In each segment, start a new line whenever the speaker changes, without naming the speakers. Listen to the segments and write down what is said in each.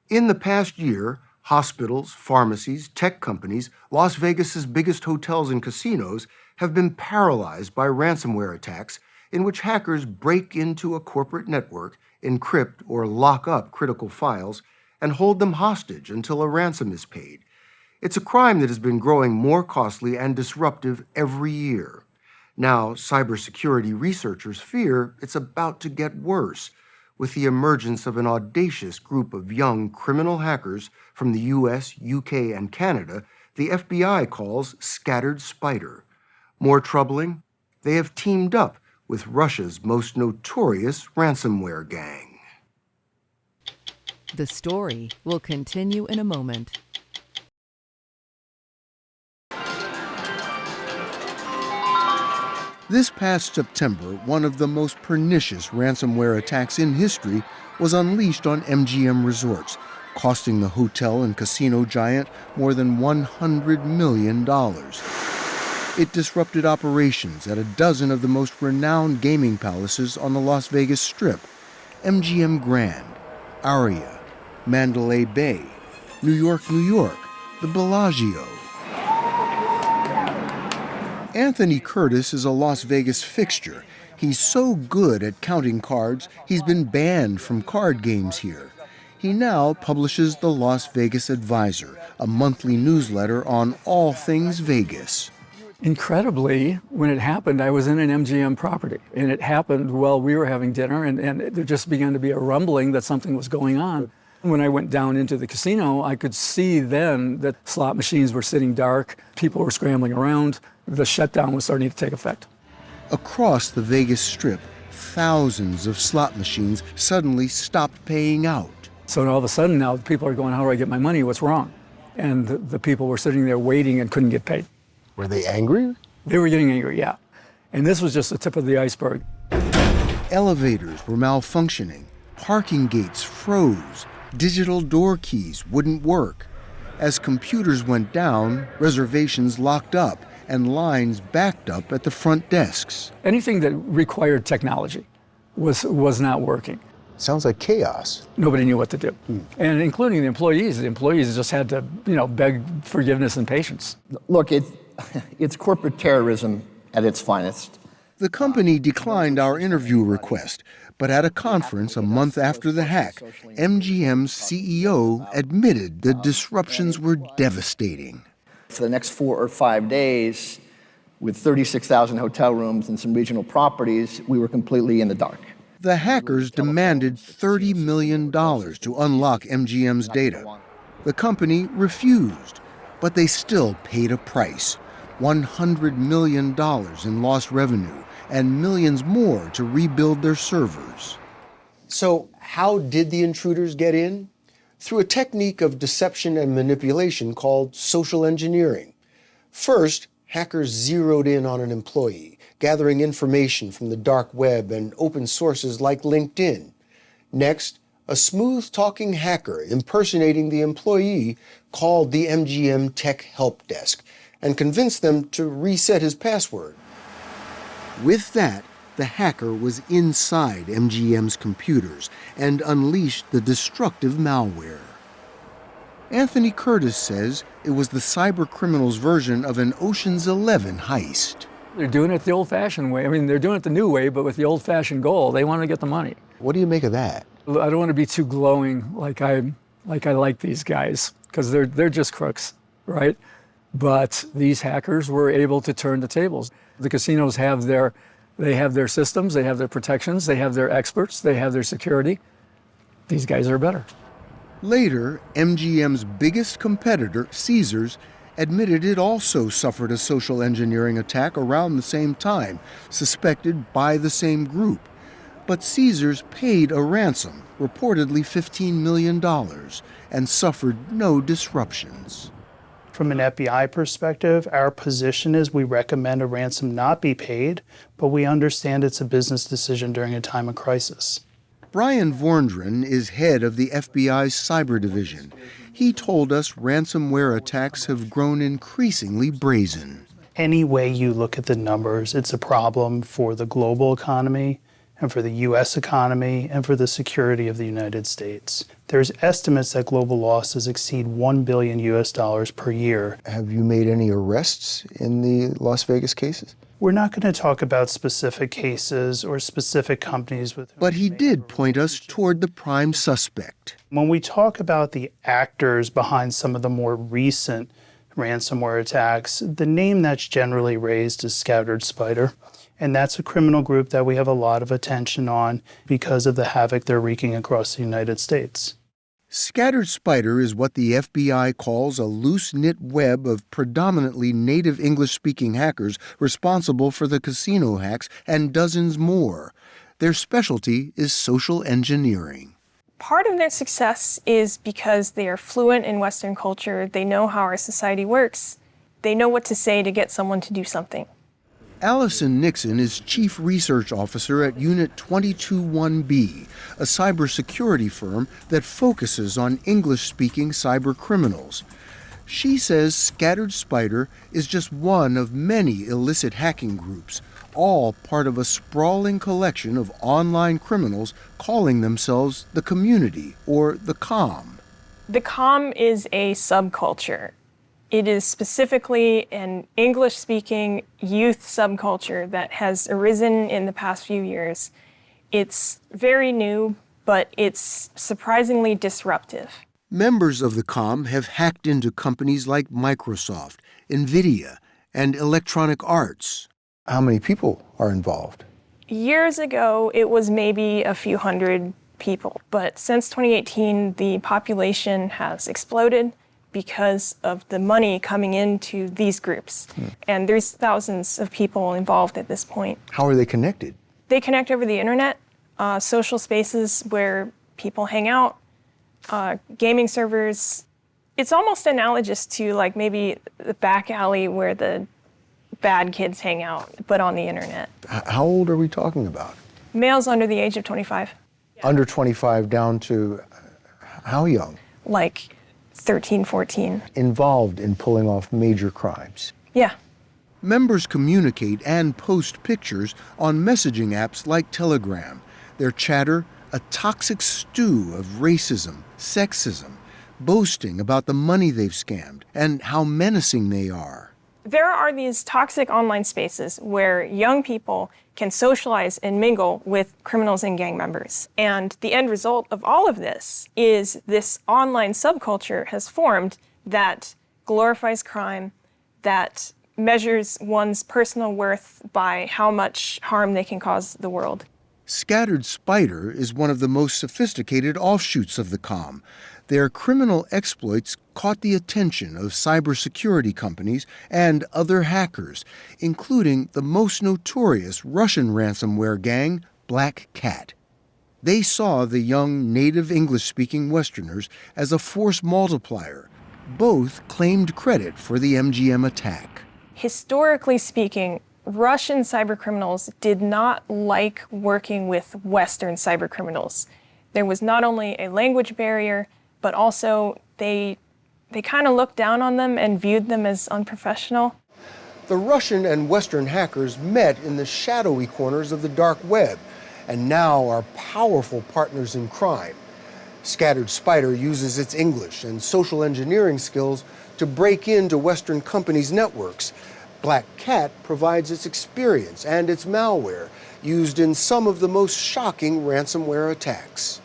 In the past year, hospitals, pharmacies, tech companies, Las Vegas's biggest hotels and casinos have been paralyzed by ransomware attacks in which hackers break into a corporate network, encrypt or lock up critical files, and hold them hostage until a ransom is paid. It's a crime that has been growing more costly and disruptive every year. Now, cybersecurity researchers fear it's about to get worse, with the emergence of an audacious group of young criminal hackers from the US, UK, and Canada the FBI calls Scattered Spider. More troubling, they have teamed up with Russia's most notorious ransomware gang.
The story will continue in a moment.
This past September, one of the most pernicious ransomware attacks in history was unleashed on MGM Resorts, costing the hotel and casino giant more than $100 million. It disrupted operations at a dozen of the most renowned gaming palaces on the Las Vegas Strip: MGM Grand, Aria, Mandalay Bay, New York, the Bellagio. Anthony Curtis is a Las Vegas fixture. He's so good at counting cards, he's been banned from card games here. He now publishes the Las Vegas Advisor, a monthly newsletter on all things Vegas.
Incredibly, when it happened, I was in an MGM property, and it happened while we were having dinner, and there just began to be a rumbling that something was going on. When I went down into the casino, I could see then that slot machines were sitting dark, people were scrambling around, the shutdown was starting to take effect.
Across the Vegas Strip, thousands of slot machines suddenly stopped paying out.
So all of a sudden now people are going, how do I get my money? What's wrong? And the people were sitting there waiting and couldn't get paid.
Were they angry?
They were getting angry, yeah. And this was just the tip of the iceberg.
Elevators were malfunctioning. Parking gates froze. Digital door keys wouldn't work. As computers went down, reservations locked up and lines backed up at the front desks.
Anything that required technology was not working.
Sounds like chaos.
Nobody knew what to do. And including the employees. The employees just had to, beg forgiveness and patience.
Look, it's corporate terrorism at its finest.
The company declined our interview request, but at a conference a month after the hack, MGM's CEO admitted the disruptions were devastating.
For the next 4 or 5 days, with 36,000 hotel rooms and some regional properties, we were completely in the dark.
The hackers demanded $30 million to unlock MGM's data. The company refused, but they still paid a price: $100 million in lost revenue and millions more to rebuild their servers. So how did the intruders get in? Through a technique of deception and manipulation called social engineering. First, hackers zeroed in on an employee, gathering information from the dark web and open sources like LinkedIn. Next, a smooth-talking hacker impersonating the employee called the MGM Tech Help Desk and convinced them to reset his password. With that, the hacker was inside MGM's computers and unleashed the destructive malware. Anthony Curtis says it was the cyber criminals' version of an Ocean's 11 heist.
They're doing it the old-fashioned way. I mean, they're doing it the new way, but with the old-fashioned goal. They want to get the money.
What do you make of that?
I don't want to be too glowing like I like these guys, because they're just crooks, right? But these hackers were able to turn the tables. The casinos have their systems, they have their protections, they have their experts, they have their security. These guys are better.
Later, MGM's biggest competitor, Caesars, admitted it also suffered a social engineering attack around the same time, suspected by the same group. But Caesars paid a ransom, reportedly $15 million, and suffered no disruptions.
From an FBI perspective, our position is we recommend a ransom not be paid, but we understand it's a business decision during a time of crisis.
Brian Vorndran is head of the FBI's cyber division. He told us ransomware attacks have grown increasingly brazen.
Any way you look at the numbers, it's a problem for the global economy and for the U.S. economy and for the security of the United States. There's estimates that global losses exceed $1 billion per year.
Have you made any arrests in the Las Vegas cases?
We're not going to talk about specific cases or specific companies with whom.
But he did point us toward the prime suspect.
When we talk about the actors behind some of the more recent ransomware attacks, the name that's generally raised is Scattered Spider. And that's a criminal group that we have a lot of attention on because of the havoc they're wreaking across the United States.
Scattered Spider is what the FBI calls a loose-knit web of predominantly native English-speaking hackers responsible for the casino hacks and dozens more. Their specialty is social engineering.
Part of their success is because they are fluent in Western culture, they know how our society works, they know what to say to get someone to do something.
Allison Nixon is Chief Research Officer at Unit 221B, a cybersecurity firm that focuses on English-speaking cyber criminals. She says Scattered Spider is just one of many illicit hacking groups, all part of a sprawling collection of online criminals calling themselves the Community, or the Comm.
The Comm is a subculture. It is specifically an English-speaking youth subculture that has arisen in the past few years. It's very new, but it's surprisingly disruptive.
Members of the Comm have hacked into companies like Microsoft, NVIDIA, and Electronic Arts. How many people are involved?
Years ago, it was maybe a few hundred people, but since 2018, the population has exploded because of the money coming into these groups. And there's thousands of people involved at this point.
How are they connected?
They connect over the internet, social spaces where people hang out, gaming servers. It's almost analogous to like maybe the back alley where the bad kids hang out, but on the internet.
How old are we talking about?
Males under the age of 25.
Under 25 down to how young?
Like 13, 14.
Involved in pulling off major crimes.
Yeah.
Members communicate and post pictures on messaging apps like Telegram. Their chatter, a toxic stew of racism, sexism, boasting about the money they've scammed and how menacing they are.
There are these toxic online spaces where young people can socialize and mingle with criminals and gang members. And the end result of all of this is this online subculture has formed that glorifies crime, that measures one's personal worth by how much harm they can cause the world.
Scattered Spider is one of the most sophisticated offshoots of the Comm. Their criminal exploits caught the attention of cybersecurity companies and other hackers, including the most notorious Russian ransomware gang, Black Cat. They saw the young native English-speaking Westerners as a force multiplier. Both claimed credit for the MGM attack.
Historically speaking, Russian cybercriminals did not like working with Western cybercriminals. There was not only a language barrier, but also they kind of looked down on them and viewed them as unprofessional.
The Russian and Western hackers met in the shadowy corners of the dark web and now are powerful partners in crime. Scattered Spider uses its English and social engineering skills to break into Western companies' networks. Black Cat provides its experience and its malware, used in some of the most shocking ransomware attacks,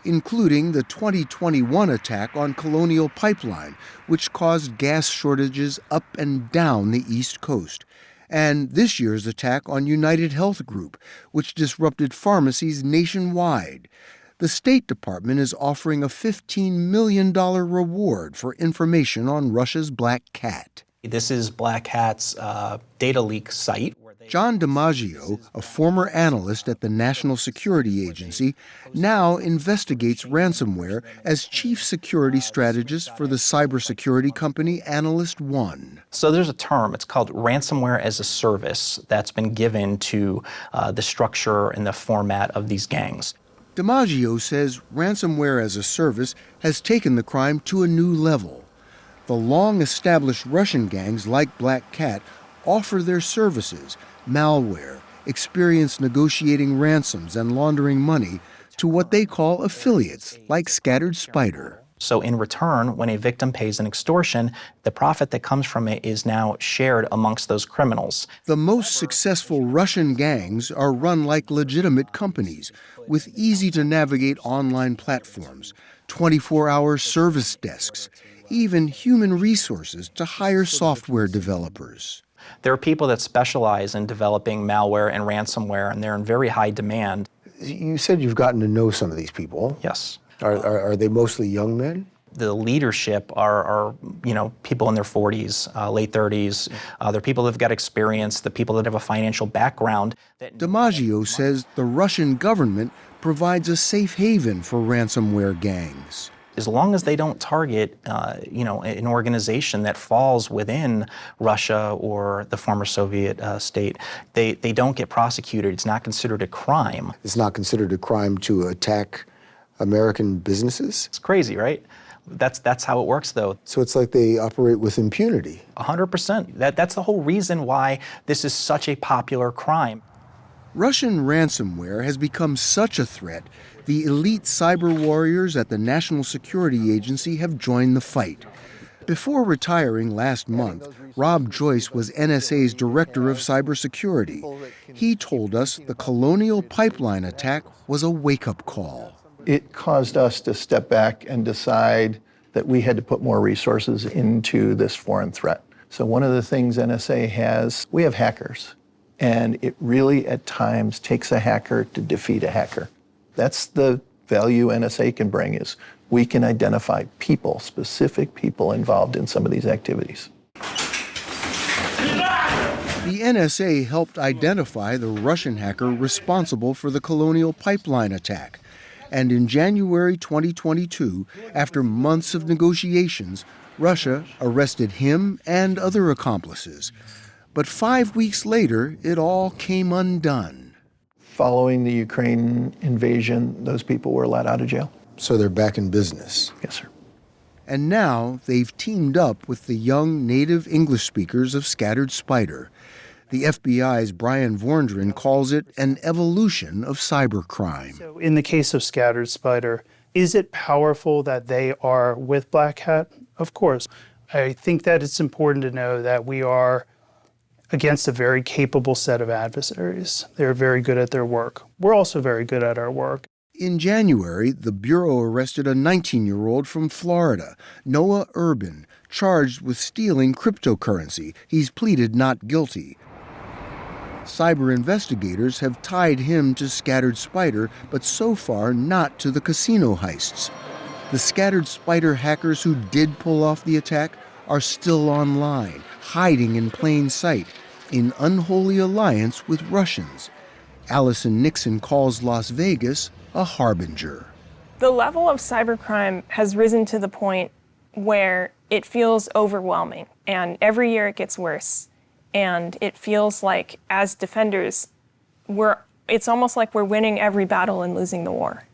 including the 2021 attack on Colonial Pipeline, which caused gas shortages up and down the East Coast, and this year's attack on United Health Group, which disrupted pharmacies nationwide. The State Department is offering a $15 million reward for information on Russia's Black Cat.
This is Black Cat's data leak site.
John DiMaggio, a former analyst at the National Security Agency, now investigates ransomware as chief security strategist for the cybersecurity company Analyst One.
So there's a term, it's called ransomware as a service, that's been given to the structure and the format of these gangs.
DiMaggio says ransomware as a service has taken the crime to a new level. The long-established Russian gangs like Black Cat offer their services, malware, experience negotiating ransoms and laundering money to what they call affiliates, like Scattered Spider.
So in return, when a victim pays an extortion, the profit that comes from it is now shared amongst those criminals.
The most successful Russian gangs are run like legitimate companies, with easy-to-navigate online platforms, 24-hour service desks, even human resources to hire software developers.
There are people that specialize in developing malware and ransomware, and they're in very high demand.
You said you've gotten to know some of these people.
Yes.
Are they mostly young men?
The leadership are people in their 40s, late 30s. They're people that have got experience, the people that have a financial background.
DiMaggio says the Russian government provides a safe haven for ransomware gangs.
As long as they don't target, an organization that falls within Russia or the former Soviet state, they don't get prosecuted. It's not considered a crime.
It's not considered a crime to attack American businesses?
It's crazy, right? That's how it works, though.
So it's like they operate with impunity.
100%. That's the whole reason why this is such a popular crime.
Russian ransomware has become such a threat, the elite cyber warriors at the National Security Agency have joined the fight. Before retiring last month, Rob Joyce was NSA's director of cybersecurity. He told us the Colonial Pipeline attack was a wake-up call.
It caused us to step back and decide that we had to put more resources into this foreign threat. So one of the things NSA has, we have hackers. And it really, at times, takes a hacker to defeat a hacker. That's the value NSA can bring, is we can identify people, specific people involved in some of these activities.
The NSA helped identify the Russian hacker responsible for the Colonial Pipeline attack. And in January 2022, after months of negotiations, Russia arrested him and other accomplices. But 5 weeks later, it all came undone.
Following the Ukraine invasion, those people were let out of jail.
So they're back in business?
Yes, sir.
And now they've teamed up with the young native English speakers of Scattered Spider. The FBI's Brian Vorndran calls it an evolution of cybercrime.
So in the case of Scattered Spider, is it powerful that they are with Black Hat? Of course. I think that it's important to know that we are against a very capable set of adversaries. They're very good at their work. We're also very good at our work.
In January, the Bureau arrested a 19-year-old from Florida, Noah Urban, charged with stealing cryptocurrency. He's pleaded not guilty. Cyber investigators have tied him to Scattered Spider, but so far not to the casino heists. The Scattered Spider hackers who did pull off the attack are still online, hiding in plain sight, in unholy alliance with Russians. Allison Nixon calls Las Vegas a harbinger.
The level of cybercrime has risen to the point where it feels overwhelming, and every year it gets worse. And it feels like, as defenders, it's almost like we're winning every battle and losing the war.